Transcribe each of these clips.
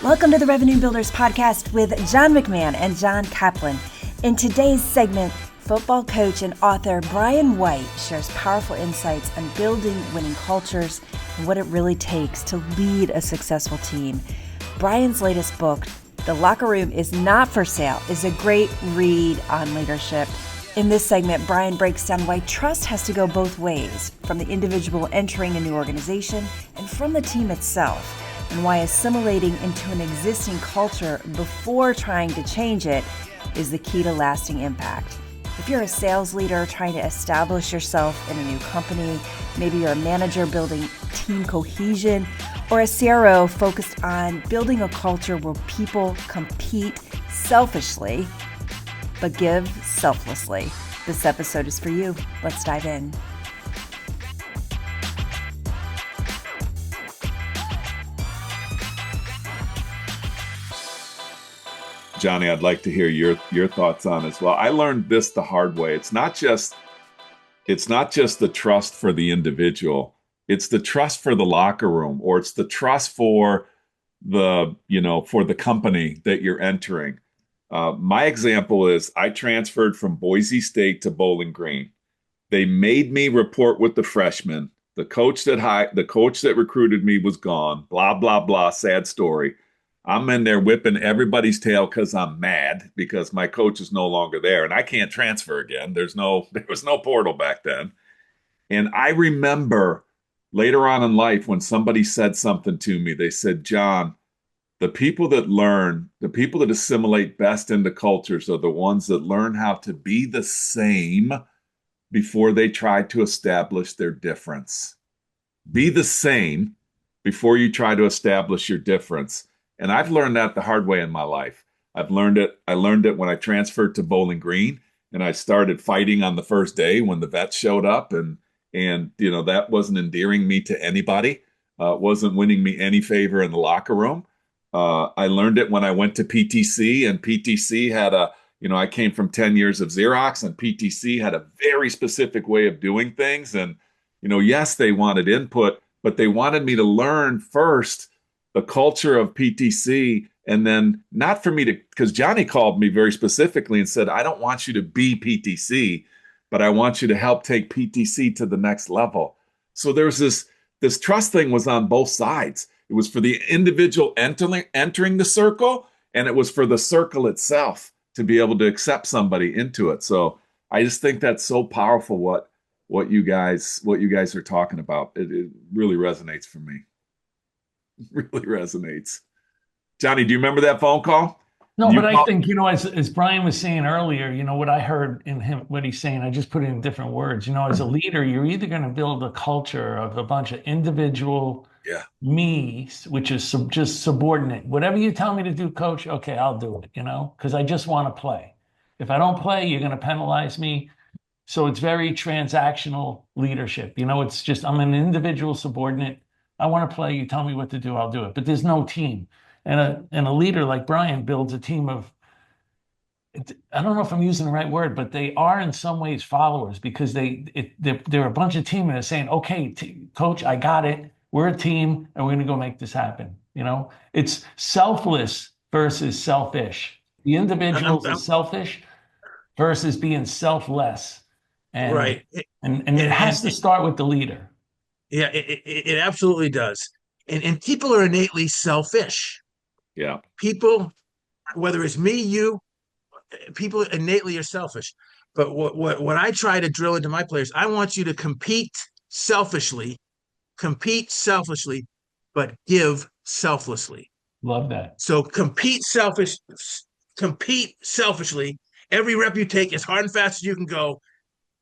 Welcome to the Revenue Builders Podcast with John McMahon and John Kaplan. In today's segment, football coach and author Brian White shares powerful insights on building winning cultures and what it really takes to lead a successful team. Brian's latest book, The Locker Room is Not for Sale, is a great read on leadership. In this segment, Brian breaks down why trust has to go both ways, from the individual entering a new organization and from the team itself, and why assimilating into an existing culture before trying to change it is the key to lasting impact. If you're a sales leader trying to establish yourself in a new company, maybe you're a manager building team cohesion, or a CRO focused on building a culture where people compete selfishly but give selflessly, this episode is for you. Let's dive in. Johnny, I'd like to hear your thoughts on as well. I learned this the hard way. It's not just the trust for the individual. It's the trust for the locker room, or it's the trust for the company that you're entering. My example is I transferred from Boise State to Bowling Green. They made me report with the freshmen. The coach that recruited me was gone. Blah blah blah. Sad story. I'm in there whipping everybody's tail because I'm mad because my coach is no longer there and I can't transfer again. There was no portal back then. And I remember later on in life when somebody said something to me, they said, John, the people that assimilate best into cultures are the ones that learn how to be the same before they try to establish their difference. Be the same before you try to establish your difference. And I've learned that the hard way in my life. I learned it when I transferred to Bowling Green and I started fighting on the first day when the vets showed up and that wasn't endearing me to anybody. Wasn't winning me any favor in the locker room. I learned it when I went to PTC, and PTC had I came from 10 years of Xerox, and PTC had a very specific way of doing things. And, yes, they wanted input, but they wanted me to learn first the culture of PTC, and then not for me because Johnny called me very specifically and said, I don't want you to be PTC, but I want you to help take PTC to the next level. So there's this trust thing was on both sides. It was for the individual entering the circle, and it was for the circle itself to be able to accept somebody into it. So I just think that's so powerful what you guys are talking about. It really resonates for me. Really resonates. Johnny, do you remember that phone call? No, but I think, as Brian was saying earlier, what I heard in him, what he's saying, I just put it in different words. As a leader, you're either going to build a culture of a bunch of individual me's, which is just subordinate. Whatever you tell me to do, coach, okay, I'll do it, because I just want to play. If I don't play, you're going to penalize me. So it's very transactional leadership. It's just, I'm an individual subordinate. I want to play. You tell me what to do, I'll do it. But there's no team. And a leader like Brian builds a team of, I don't know if I'm using the right word, but they are in some ways followers, because they're a bunch of team and they're saying, okay, coach, I got it. We're a team and we're going to go make this happen. It's selfless versus selfish. The individuals are selfish versus being selfless. And, right. And it has to start with the leader. Yeah, it absolutely does. And people are innately selfish. Yeah. People, whether it's me, you, people innately are selfish. But what I try to drill into my players, I want you to compete selfishly, but give selflessly. Love that. So compete selfishly. Every rep you take as hard and fast as you can go.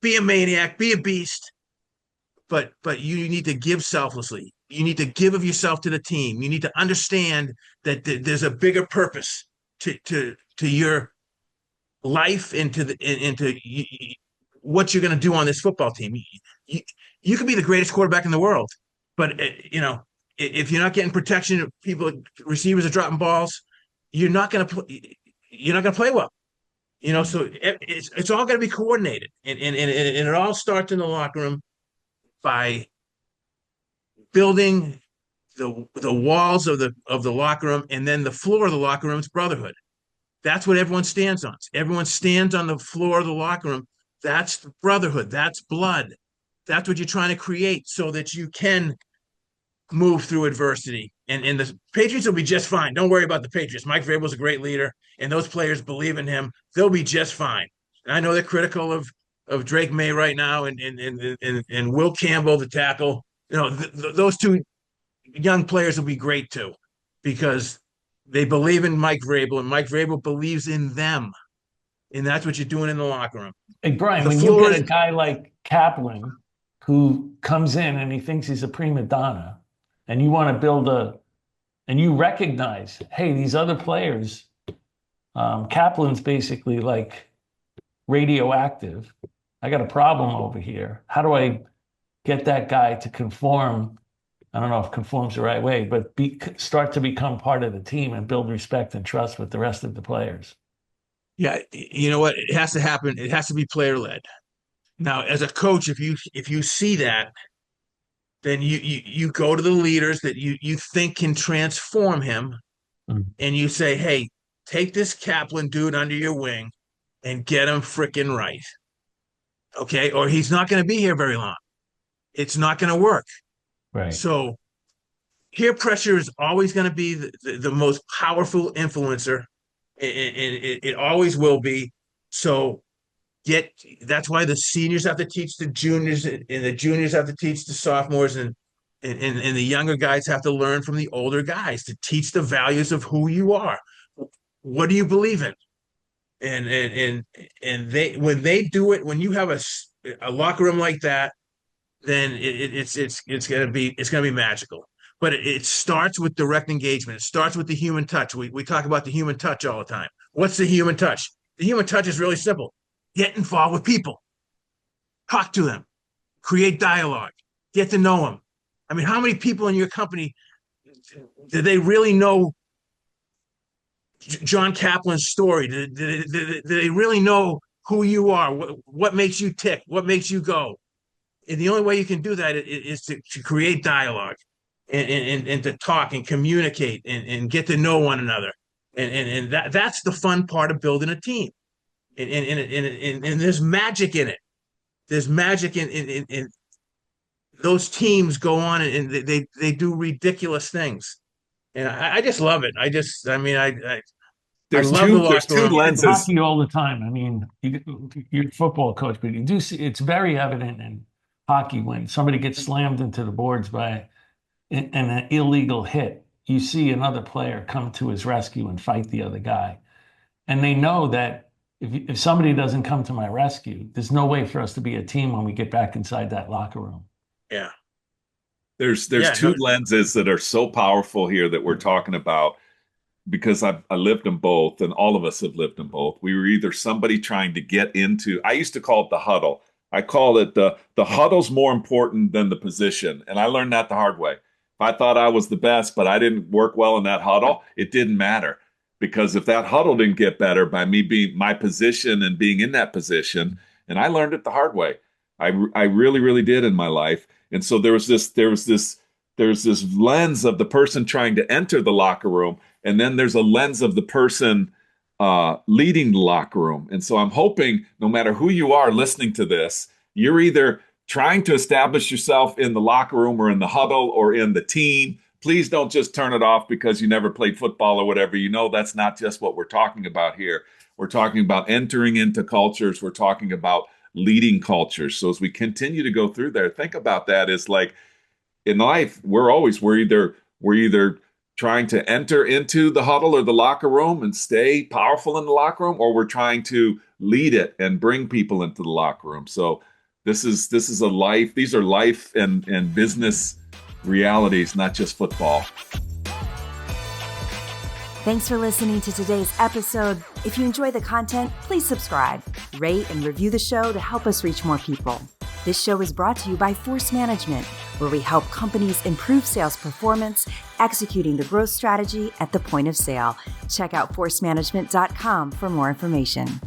Be a maniac, be a beast. But you need to give selflessly. You need to give of yourself to the team. You need to understand that there's a bigger purpose to your life and into what you're going to do on this football team. You could be the greatest quarterback in the world, but if you're not getting protection, receivers are dropping balls, you're not going to play well. So it's all going to be coordinated, and it all starts in the locker room by building the walls of the locker room, and then the floor of the locker room is brotherhood. That's what everyone stands on. Everyone stands on the floor of the locker room. That's brotherhood. That's blood. That's what you're trying to create so that you can move through adversity. And the Patriots will be just fine. Don't worry about the Patriots. Mike Vrabel's a great leader, and those players believe in him. They'll be just fine. And I know they're critical of Drake May right now and Will Campbell, the tackle. Those two young players will be great too, because they believe in Mike Vrabel, and Mike Vrabel believes in them. And that's what you're doing in the locker room. Hey, Brian, when you get a guy like Kaplan who comes in and he thinks he's a prima donna, and you want to build and you recognize, hey, these other players, Kaplan's basically like radioactive. I got a problem over here. How do I get that guy to conform? I don't know if conform's the right way, but start to become part of the team and build respect and trust with the rest of the players. Yeah, you know what? It has to happen. It has to be player led. Now, as a coach, if you see that, then you go to the leaders that you think can transform him, and you say, hey, take this Kaplan dude under your wing and get him freaking right. Okay? Or he's not going to be here very long. It's not going to work. Right. So peer pressure is always going to be the most powerful influencer, and it always will be. So that's why the seniors have to teach the juniors, and the juniors have to teach the sophomores, and the younger guys have to learn from the older guys to teach the values of who you are. What do you believe in? And when they do it, when you have a locker room like that, then it's gonna be magical. But it starts with direct engagement. It starts with the human touch. We talk about the human touch all the time. What's the human touch? The human touch is really simple. Get involved with people. Talk to them. Create dialogue. Get to know them. I mean, how many people in your company do they really know John Kaplan's story? Do they really know who you are? What makes you tick? What makes you go? And the only way you can do that is to create dialogue and to talk and communicate and get to know one another. And that's the fun part of building a team. And there's magic in it. There's magic in those teams go on and they do ridiculous things. And I just love it. I There's two lenses. Hockey all the time. I mean, you're a football coach, but you do see it's very evident in hockey when somebody gets slammed into the boards by an illegal hit. You see another player come to his rescue and fight the other guy, and they know that if somebody doesn't come to my rescue, there's no way for us to be a team when we get back inside that locker room. Yeah. There's two lenses that are so powerful here that we're talking about, because I lived them both, and all of us have lived them both. We were either somebody trying to get into, I used to call it the huddle. I call it the huddle's more important than the position. And I learned that the hard way. If I thought I was the best, but I didn't work well in that huddle, it didn't matter. Because if that huddle didn't get better by me being my position and being in that position, and I learned it the hard way. I really, really did in my life. And so there was this lens of the person trying to enter the locker room, and then there's a lens of the person leading the locker room. And so I'm hoping no matter who you are listening to this, you're either trying to establish yourself in the locker room or in the huddle or in the team. Please don't just turn it off because you never played football or whatever. You know, that's not just what we're talking about here. We're talking about entering into cultures. We're talking about leading cultures. So as we continue to go through there, think about that as like in life, we're either trying to enter into the huddle or the locker room and stay powerful in the locker room, or we're trying to lead it and bring people into the locker room. So this is a life. These are life and business realities, not just football. Thanks for listening to today's episode. If you enjoy the content, please subscribe, rate, and review the show to help us reach more people. This show is brought to you by Force Management, where we help companies improve sales performance, executing the growth strategy at the point of sale. Check out forcemanagement.com for more information.